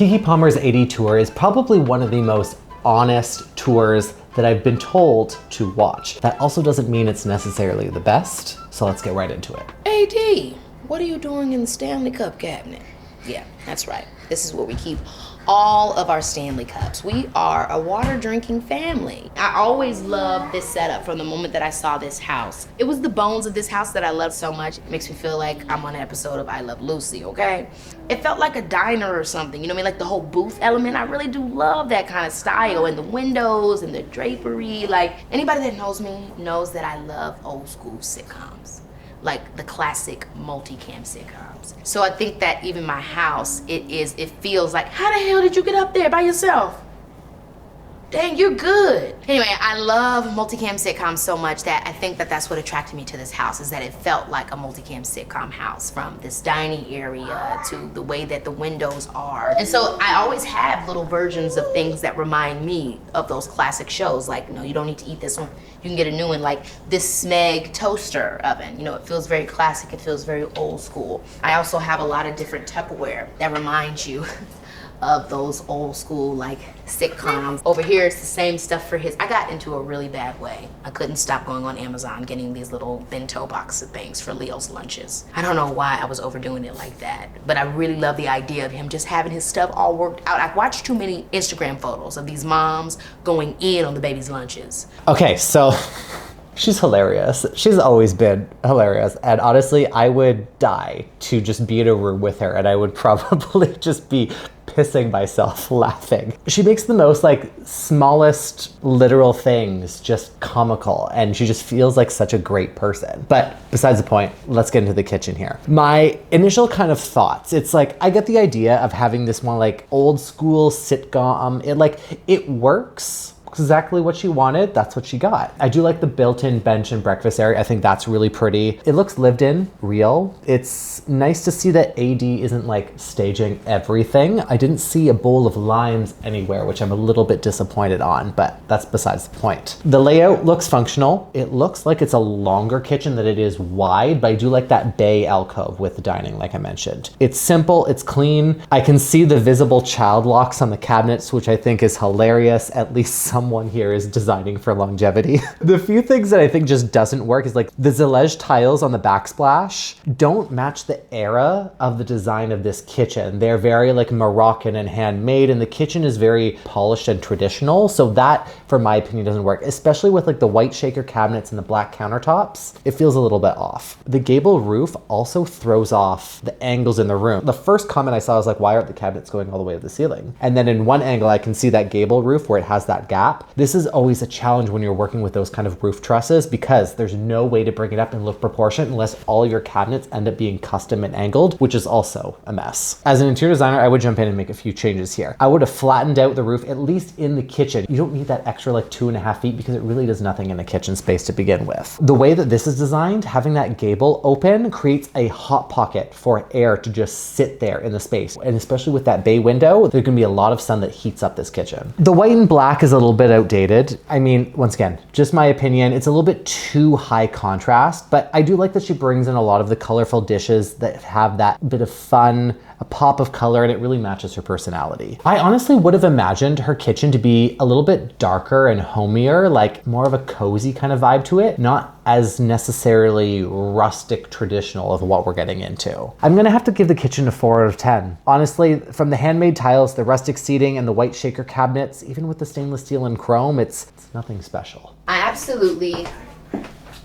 Keke Palmer's AD tour is probably one of the most honest tours that I've been told to watch. That also doesn't mean it's necessarily the best, so let's get right into it. AD, what are you doing in the Stanley Cup cabinet? Yeah, that's right. This is where we keep all of our Stanley Cups. We are a water drinking family. I always loved this setup from the moment that I saw this house. It was the bones of this house that I loved so much. It makes me feel like I'm on an episode of I Love Lucy, okay? It felt like a diner or something, you know what I mean? Like the whole booth element. I really do love that kind of style, and the windows and the drapery. Like, anybody that knows me knows that I love old school sitcoms, like the classic multicam sitcoms. So I think that even my house, it feels like, how the hell did you get up there by yourself? Dang, you're good. Anyway, I love multicam sitcoms so much that I think that that's what attracted me to this house, is that it felt like a multicam sitcom house, from this dining area to the way that the windows are. And so I always have little versions of things that remind me of those classic shows. Like, no, you don't need to eat this one. You can get a new one, like this Smeg toaster oven. You know, it feels very classic. It feels very old school. I also have a lot of different Tupperware that reminds you of those old school like sitcoms. Over here it's the same stuff for his. I got into a really bad way. I couldn't stop going on Amazon getting these little bento box of things for Leo's lunches. I don't know why I was overdoing it like that, but I really love the idea of him just having his stuff all worked out. I've watched too many Instagram photos of these moms going in on the baby's lunches. Okay, so she's hilarious. She's always been hilarious. And honestly, I would die to just be in a room with her, and I would probably just be pissing myself laughing. She makes the most like smallest literal things just comical, and she just feels like such a great person. But besides the point, let's get into the kitchen here. My initial kind of thoughts, it's like, I get the idea of having this more like old school sitcom. It works. Exactly what she wanted, that's what she got. I do like the built-in bench and breakfast area. I think that's really pretty. It looks lived in, real. It's nice to see that AD isn't like staging everything. I didn't see a bowl of limes anywhere, which I'm a little bit disappointed on, but that's besides the point. The layout looks functional. It looks like it's a longer kitchen than it is wide, but I do like that bay alcove with the dining, like I mentioned. It's simple, it's clean. I can see the visible child locks on the cabinets, which I think is hilarious. At least someone here is designing for longevity. The few things that I think just doesn't work is like the Zalej tiles on the backsplash don't match the era of the design of this kitchen. They're very like Moroccan and handmade, and the kitchen is very polished and traditional. So that, for my opinion, doesn't work, especially with like the white shaker cabinets and the black countertops. It feels a little bit off. The gable roof also throws off the angles in the room. The first comment I saw was like, why aren't the cabinets going all the way to the ceiling? And then in one angle, I can see that gable roof where it has that gap. This is always a challenge when you're working with those kind of roof trusses, because there's no way to bring it up and look proportionate unless all of your cabinets end up being custom and angled, which is also a mess. As an interior designer, I would jump in and make a few changes here. I would have flattened out the roof, at least in the kitchen. You don't need that extra like 2.5 feet because it really does nothing in a kitchen space to begin with. The way that this is designed, having that gable open creates a hot pocket for air to just sit there in the space. And especially with that bay window, there's gonna be a lot of sun that heats up this kitchen. The white and black is a little bit outdated. I mean, once again, just my opinion, it's a little bit too high contrast, but I do like that she brings in a lot of the colorful dishes that have that bit of fun, a pop of color, and it really matches her personality. I honestly would have imagined her kitchen to be a little bit darker and homier, like more of a cozy kind of vibe to it, not as necessarily rustic traditional of what we're getting into. I'm gonna have to give the kitchen a 4 out of 10. Honestly, from the handmade tiles, the rustic seating, and the white shaker cabinets, even with the stainless steel and chrome, it's nothing special. I absolutely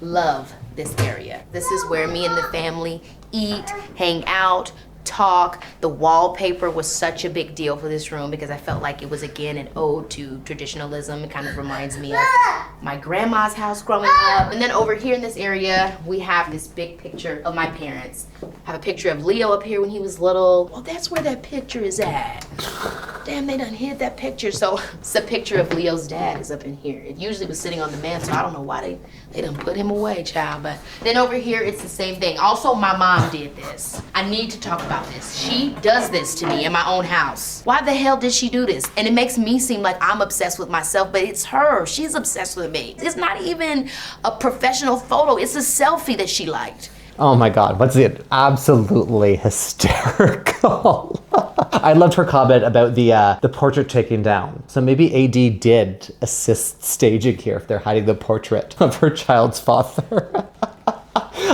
love this area. This is where me and the family eat, hang out, talk. The wallpaper was such a big deal for this room because I felt like it was, again, an ode to traditionalism. It kind of reminds me of my grandma's house growing up. And then over here in this area, we have this big picture of my parents. I have a picture of Leo up here when he was little. Well, that's where that picture is at. Damn, they done hid that picture. So it's a picture of Leo's dad is up in here. It usually was sitting on the mantle. I don't know why they done put him away, child. But then over here, it's the same thing. Also, my mom did this. I need to talk about this. She does this to me in my own house. Why the hell did she do this? And it makes me seem like I'm obsessed with myself, but it's her. She's obsessed with me. It's not even a professional photo. It's a selfie that she liked. Oh my God, what's it? Absolutely hysterical. I loved her comment about the portrait taken down. So maybe AD did assist staging here if they're hiding the portrait of her child's father.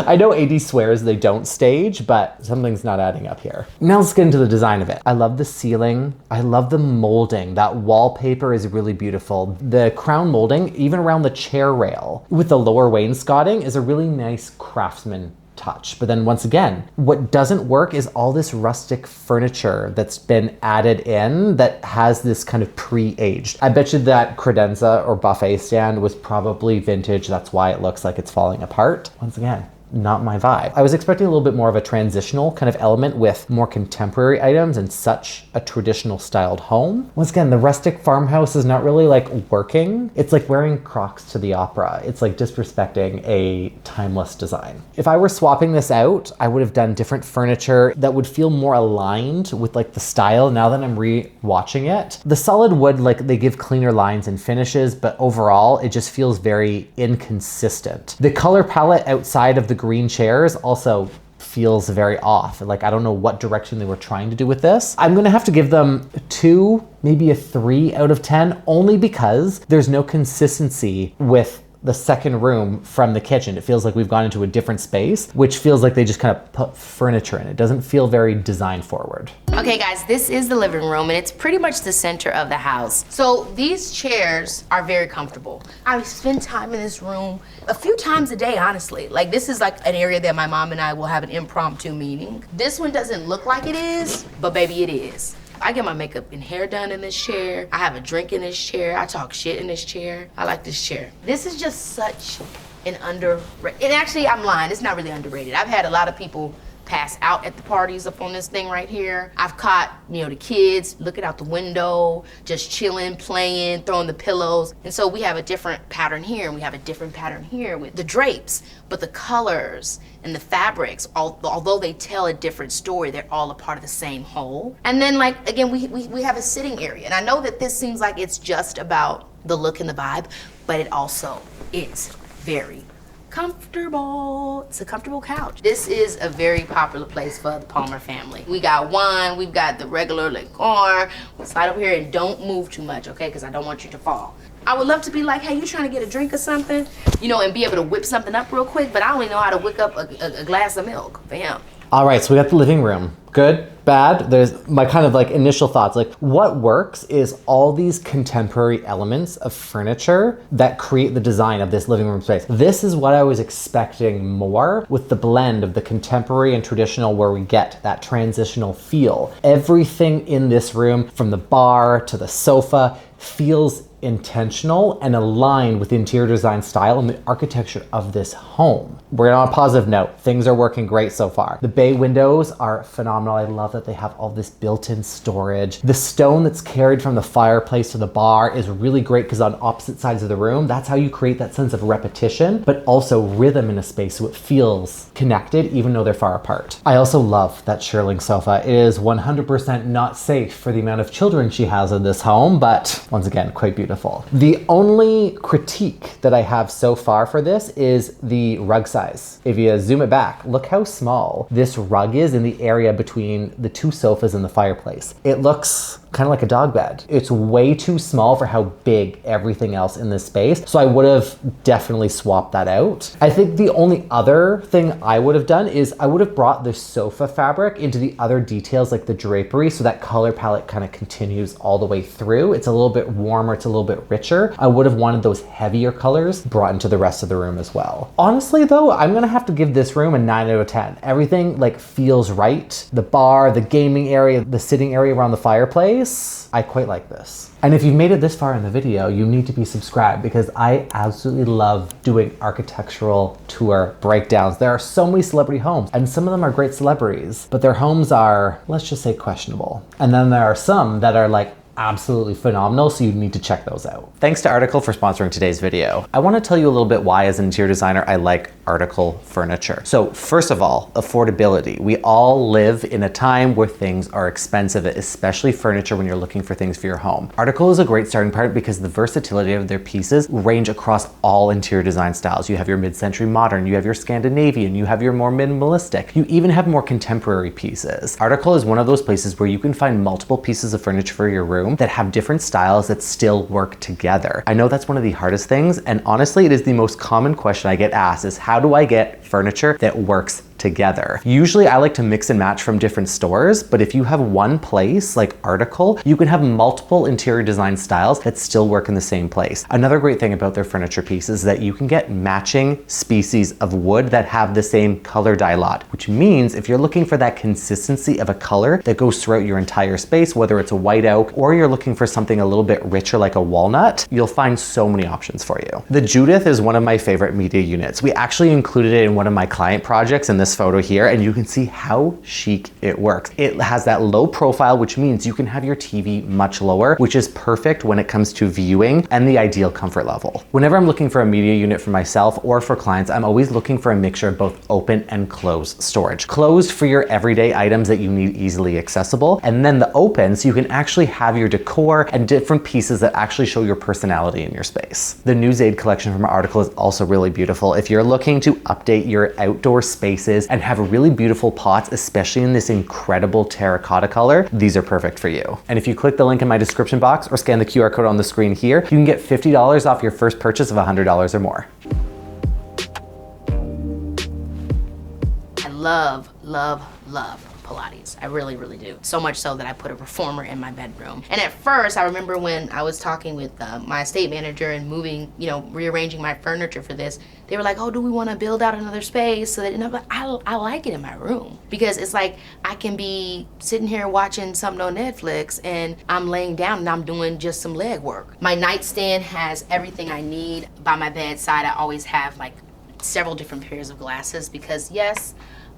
I know AD swears they don't stage, but something's not adding up here. Now let's get into the design of it. I love the ceiling. I love the molding. That wallpaper is really beautiful. The crown molding, even around the chair rail with the lower wainscoting, is a really nice craftsman touch. But then once again, what doesn't work is all this rustic furniture that's been added in that has this kind of pre-aged. I bet you that credenza or buffet stand was probably vintage. That's why it looks like it's falling apart. Once again, not my vibe. I was expecting a little bit more of a transitional kind of element with more contemporary items and such a traditional styled home. Once again, the rustic farmhouse is not really like working. It's like wearing Crocs to the opera. It's like disrespecting a timeless design. If I were swapping this out, I would have done different furniture that would feel more aligned with like the style now that I'm re-watching it. The solid wood, like they give cleaner lines and finishes, but overall it just feels very inconsistent. The color palette outside of the green chairs also feels very off. Like, I don't know what direction they were trying to do with this. I'm gonna have to give them 2, maybe a 3 out of 10, only because there's no consistency with the second room from the kitchen. It feels like we've gone into a different space, which feels like they just kind of put furniture in. It doesn't feel very design forward. Okay guys, this is the living room and it's pretty much the center of the house. So these chairs are very comfortable. I spend time in this room a few times a day, honestly. Like this is like an area that my mom and I will have an impromptu meeting. This one doesn't look like it is, but baby it is. I get my makeup and hair done in this chair. I have a drink in this chair. I talk shit in this chair. I like this chair. This is just such an underrated, and actually I'm lying, it's not really underrated. I've had a lot of people pass out at the parties up on this thing right here. I've caught, you know, the kids looking out the window, just chilling, playing, throwing the pillows. And so we have a different pattern here and we have a different pattern here with the drapes, but the colors and the fabrics, although they tell a different story, they're all a part of the same whole. And then like, again, we have a sitting area. And I know that this seems like it's just about the look and the vibe, but it also is very comfortable. It's a comfortable couch. This is a very popular place for the Palmer family. We got wine, we've got the regular liqueur. We'll slide over here and don't move too much, okay? Because I don't want you to fall. I would love to be like, hey, you trying to get a drink or something? You know, and be able to whip something up real quick, but I only know how to whip up a glass of milk for him. All right, so we got the living room. Good, bad? There's my kind of like initial thoughts. Like what works is all these contemporary elements of furniture that create the design of this living room space. This is what I was expecting more with the blend of the contemporary and traditional where we get that transitional feel. Everything in this room, from the bar to the sofa, feels intentional and aligned with the interior design style and the architecture of this home. We're on a positive note. Things are working great so far. The bay windows are phenomenal. I love that they have all this built-in storage. The stone that's carried from the fireplace to the bar is really great because on opposite sides of the room, that's how you create that sense of repetition, but also rhythm in a space so it feels connected even though they're far apart. I also love that shearling sofa. It is 100% not safe for the amount of children she has in this home, but once again, quite beautiful. The only critique that I have so far for this is the rug size. If you zoom it back, look how small this rug is in the area between the 2 sofas and the fireplace. It looks kind of like a dog bed. It's way too small for how big everything else in this space. So I would have definitely swapped that out. I think the only other thing I would have done is I would have brought the sofa fabric into the other details like the drapery so that color palette kind of continues all the way through. It's a little bit warmer, it's a little bit richer. I would have wanted those heavier colors brought into the rest of the room as well. Honestly though, I'm gonna have to give this room a 9 out of 10. Everything like feels right. The bar, the gaming area, the sitting area around the fireplace, I quite like this. And if you've made it this far in the video, you need to be subscribed because I absolutely love doing architectural tour breakdowns. There are so many celebrity homes and some of them are great celebrities, but their homes are, let's just say, questionable. And then there are some that are like absolutely phenomenal, so you need to check those out. Thanks to Article for sponsoring today's video. I want to tell you a little bit why as an interior designer I like article furniture. So first of all, affordability. We all live in a time where things are expensive, especially furniture when you're looking for things for your home. Article is a great starting point because the versatility of their pieces range across all interior design styles. You have your mid-century modern, you have your Scandinavian, you have your more minimalistic, you even have more contemporary pieces. Article is one of those places where you can find multiple pieces of furniture for your room that have different styles that still work together. I know that's one of the hardest things, and honestly, it is the most common question I get asked is, how do I get furniture that works together? Usually I like to mix and match from different stores, but if you have one place like Article, you can have multiple interior design styles that still work in the same place. Another great thing about their furniture pieces is that you can get matching species of wood that have the same color dialot, which means if you're looking for that consistency of a color that goes throughout your entire space, whether it's a white oak or you're looking for something a little bit richer like a walnut, you'll find so many options for you. The Judith is one of my favorite media units. We actually included it in one of my client projects in this photo here, and you can see how chic it works. It has that low profile, which means you can have your TV much lower, which is perfect when it comes to viewing and the ideal comfort level. Whenever I'm looking for a media unit for myself or for clients, I'm always looking for a mixture of both open and closed storage. Closed for your everyday items that you need easily accessible, and then the open so you can actually have your decor and different pieces that actually show your personality in your space. The Newsade collection from Article is also really beautiful. If you're looking to update your outdoor spaces and have really beautiful pots, especially in this incredible terracotta color, these are perfect for you. And if you click the link in my description box or scan the QR code on the screen here, you can get $50 off your first purchase of $100 or more. I love, love, love Pilates. I really, really do. So much so that I put a reformer in my bedroom. And at first, I remember when I was talking with my estate manager and moving, rearranging my furniture for this, they were like, oh, do we want to build out another space? So that, and I'm like, I like it in my room because it's like I can be sitting here watching something on Netflix and I'm laying down and I'm doing just some leg work. My nightstand has everything I need. By my bedside, I always have like several different pairs of glasses because yes,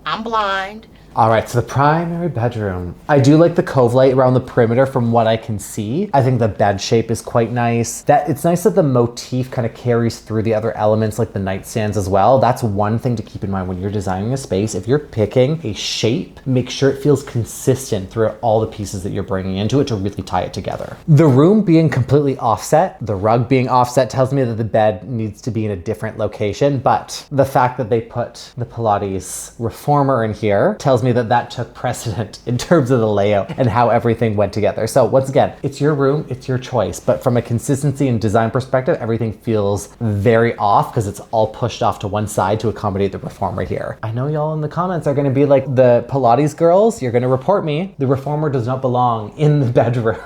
I'm blind. All right, so the primary bedroom. I do like the cove light around the perimeter from what I can see. I think the bed shape is quite nice. It's nice that the motif kind of carries through the other elements like the nightstands as well. That's one thing to keep in mind when you're designing a space. If you're picking a shape, make sure it feels consistent throughout all the pieces that you're bringing into it to really tie it together. The room being completely offset, the rug being offset tells me that the bed needs to be in a different location, but the fact that they put the Pilates reformer in here tells me that took precedent in terms of the layout and how everything went together. So once again, it's your room, it's your choice, but from a consistency and design perspective, everything feels very off because it's all pushed off to one side to accommodate the reformer here. I know y'all in the comments are gonna be like, the Pilates girls, you're gonna report me. The reformer does not belong in the bedroom.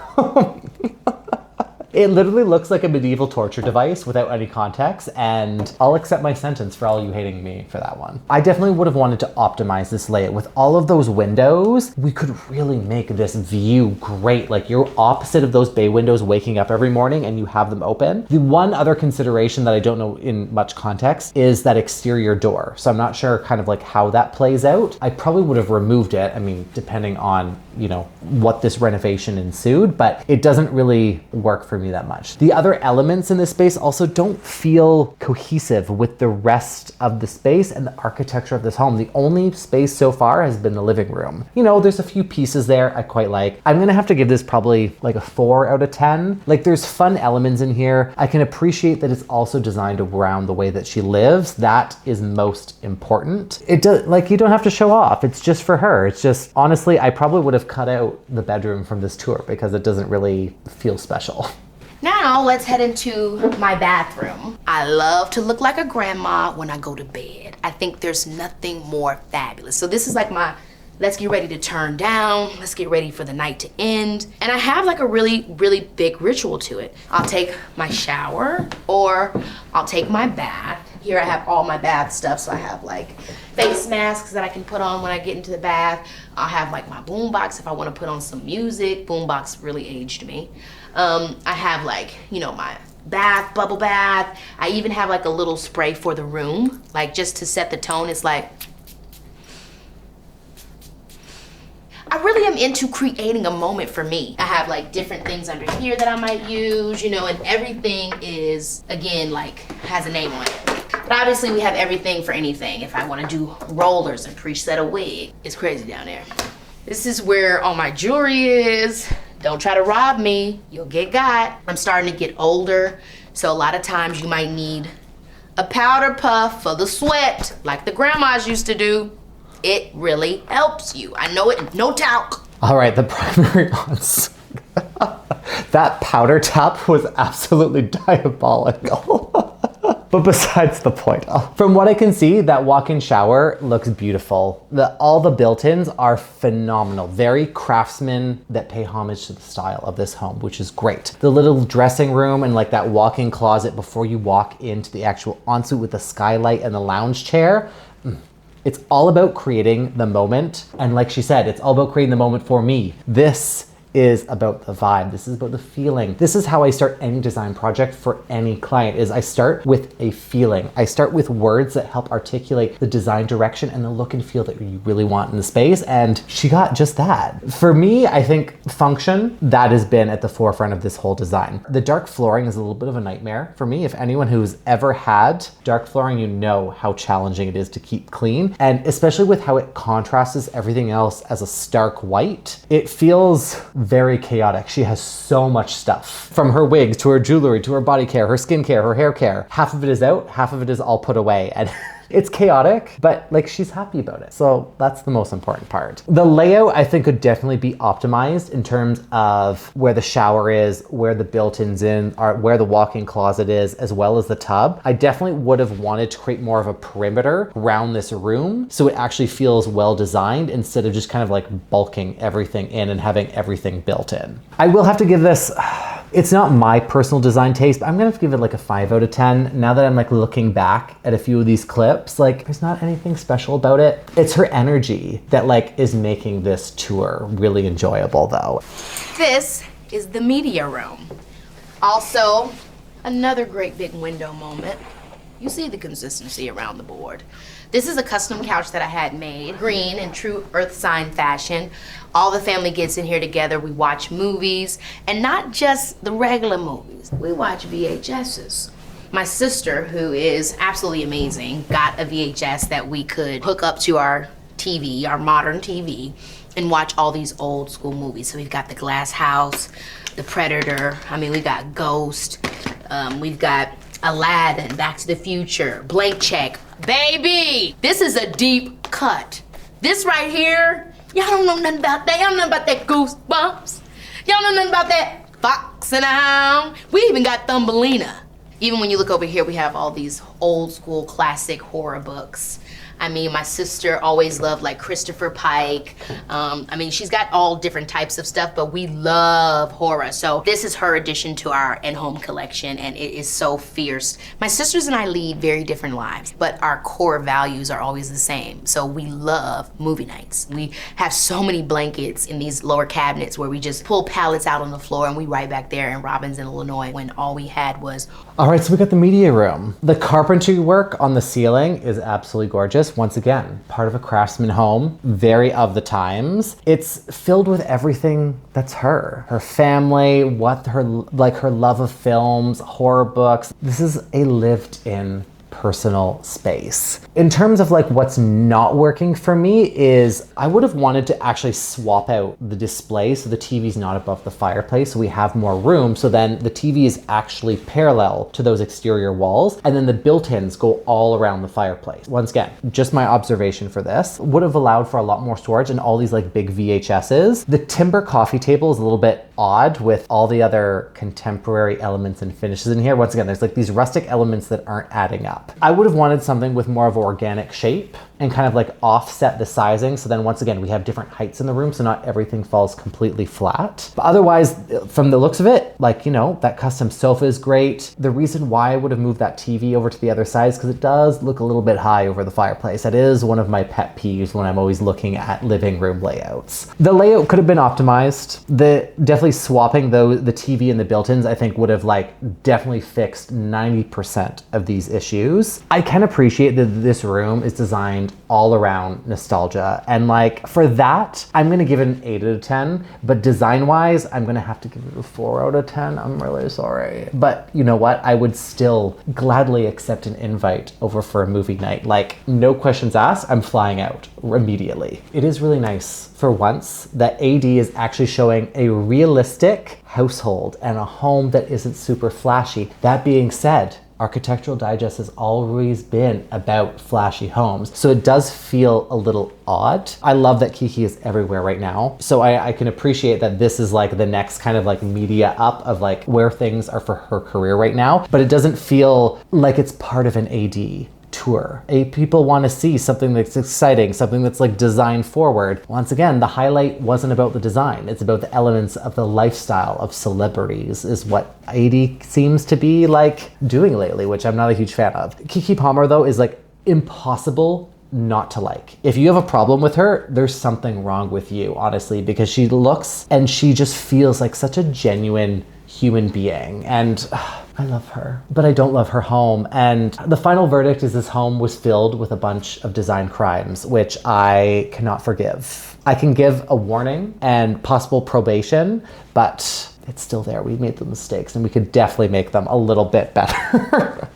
It literally looks like a medieval torture device without any context, and I'll accept my sentence for all you hating me for that one. I definitely would have wanted to optimize this layout. With all of those windows, we could really make this view great. Like you're opposite of those bay windows waking up every morning and you have them open. The one other consideration that I don't know in much context is that exterior door. So I'm not sure kind of like how that plays out. I probably would have removed it. I mean, depending on, what this renovation ensued, but it doesn't really work for me that much. The other elements in this space also don't feel cohesive with the rest of the space and the architecture of this home. The only space so far has been the living room. There's a few pieces there I quite like. I'm gonna have to give this probably like a 4 out of 10. Like there's fun elements in here. I can appreciate that it's also designed around the way that she lives. That is most important. It does, like, you don't have to show off. It's just for her. It's just, honestly, I probably would have cut out the bedroom from this tour because it doesn't really feel special. Now let's head into my bathroom. I love to look like a grandma when I go to bed. I think there's nothing more fabulous. So this is like my, let's get ready to turn down. Let's get ready for the night to end. And I have like a really, really big ritual to it. I'll take my shower or I'll take my bath. Here I have all my bath stuff. So I have like face masks that I can put on when I get into the bath. I'll have like my boombox if I want to put on some music. Boombox really aged me. I have like, my bath, bubble bath. I even have like a little spray for the room, like just to set the tone. It's like, I really am into creating a moment for me. I have like different things under here that I might use, and everything is, again, like has a name on it. But obviously we have everything for anything. If I want to do rollers and preset a wig, it's crazy down there. This is where all my jewelry is. Don't try to rob me, you'll get got. I'm starting to get older, so a lot of times you might need a powder puff for the sweat, like the grandmas used to do. It really helps you. I know it, no talc. All right, the primary ones. That powder top was absolutely diabolical. But besides the point, from what I can see, that walk-in shower looks beautiful. All the built-ins are phenomenal. Very craftsmen that pay homage to the style of this home, which is great. The little dressing room and like that walk-in closet before you walk into the actual ensuite with the skylight and the lounge chair. It's all about creating the moment. And like she said, it's all about creating the moment for me. This is about the vibe. This is about the feeling. This is how I start any design project for any client, is I start with a feeling. I start with words that help articulate the design direction and the look and feel that you really want in the space. And she got just that. For me, I think function, that has been at the forefront of this whole design. The dark flooring is a little bit of a nightmare for me. If anyone who's ever had dark flooring, you know how challenging it is to keep clean. And especially with how it contrasts everything else as a stark white, it feels very chaotic. She has so much stuff, from her wigs to her jewelry to her body care, her skin care, her hair care. Half of it is out, half of it is all put away. And it's chaotic, but like she's happy about it. So that's the most important part. The layout I think could definitely be optimized in terms of where the shower is, where the built-ins are, where the walk-in closet is, as well as the tub. I definitely would have wanted to create more of a perimeter around this room so it actually feels well designed instead of just kind of like bulking everything in and having everything built in. I will have to give this, it's not my personal design taste, but I'm gonna have to give it like a 5 out of 10. Now that I'm like looking back at a few of these clips, like there's not anything special about it. It's her energy that like is making this tour really enjoyable though. This is the media room. Also, another great big window moment. You see the consistency around the board. This is a custom couch that I had made, green in true earth sign fashion. All the family gets in here together, we watch movies, and not just the regular movies. We watch VHSs. My sister, who is absolutely amazing, got a VHS that we could hook up to our TV, our modern TV, and watch all these old school movies. So we've got The Glass House, The Predator, we got Ghost, we've got Aladdin, Back to the Future, Blank Check. Baby, this is a deep cut. This right here, y'all don't know nothing about that. Y'all don't know about that Goosebumps. Y'all know nothing about that Fox and the Hound. We even got Thumbelina. Even when you look over here, we have all these old school classic horror books. My sister always loved like Christopher Pike. She's got all different types of stuff, but we love horror. So this is her addition to our in-home collection, and it is so fierce. My sisters and I lead very different lives, but our core values are always the same. So we love movie nights. We have so many blankets in these lower cabinets where we just pull pallets out on the floor and we right back there in Robinson, Illinois, when all we had was... All right, so we got the media room. The carpentry work on the ceiling is absolutely gorgeous. Once again, part of a craftsman home, very of the times. It's filled with everything that's her family, her love of films, horror books. This is a lived-in personal space. In terms of like what's not working for me is I would have wanted to actually swap out the display so the TV's not above the fireplace so we have more room, so then the TV is actually parallel to those exterior walls, and then the built-ins go all around the fireplace. Once again, just my observation for this, would have allowed for a lot more storage and all these like big VHSs. The timber coffee table is a little bit odd with all the other contemporary elements and finishes in here. Once again, there's like these rustic elements that aren't adding up. I would have wanted something with more of an organic shape and kind of like offset the sizing. So then once again, we have different heights in the room so not everything falls completely flat. But otherwise, from the looks of it, that custom sofa is great. The reason why I would have moved that TV over to the other side is because it does look a little bit high over the fireplace. That is one of my pet peeves when I'm always looking at living room layouts. The layout could have been optimized. Definitely frankly, swapping the TV and the built-ins, I think would have like definitely fixed 90% of these issues. I can appreciate that this room is designed all around nostalgia. And like for that, I'm gonna give it an 8 out of 10, but design-wise, I'm gonna have to give it a 4 out of 10. I'm really sorry. But you know what? I would still gladly accept an invite over for a movie night. Like, no questions asked, I'm flying out immediately. It is really nice for once that AD is actually showing a realistic household and a home that isn't super flashy. That being said, Architectural Digest has always been about flashy homes, so it does feel a little odd. I love that Keke is everywhere right now, so I can appreciate that this is like the next kind of like media up of like where things are for her career right now, but it doesn't feel like it's part of an AD tour. People want to see something that's exciting, something that's like design forward. Once again, the highlight wasn't about the design. It's about the elements of the lifestyle of celebrities is what AD seems to be like doing lately, which I'm not a huge fan of. Keke Palmer though is like impossible not to like. If you have a problem with her, there's something wrong with you, honestly, because she looks and she just feels like such a genuine human being. And I love her, but I don't love her home. And the final verdict is this home was filled with a bunch of design crimes, which I cannot forgive. I can give a warning and possible probation, but it's still there. We made the mistakes and we could definitely make them a little bit better.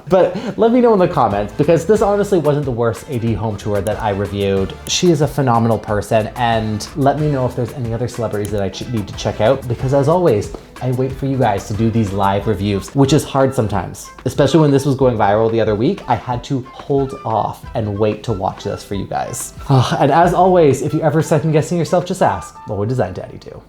But let me know in the comments, because this honestly wasn't the worst AD home tour that I reviewed. She is a phenomenal person, and let me know if there's any other celebrities that I need to check out, because as always, I wait for you guys to do these live reviews, which is hard sometimes. Especially when this was going viral the other week, I had to hold off and wait to watch this for you guys. And as always, if you're ever second guessing yourself, just ask, what would Design Daddy do?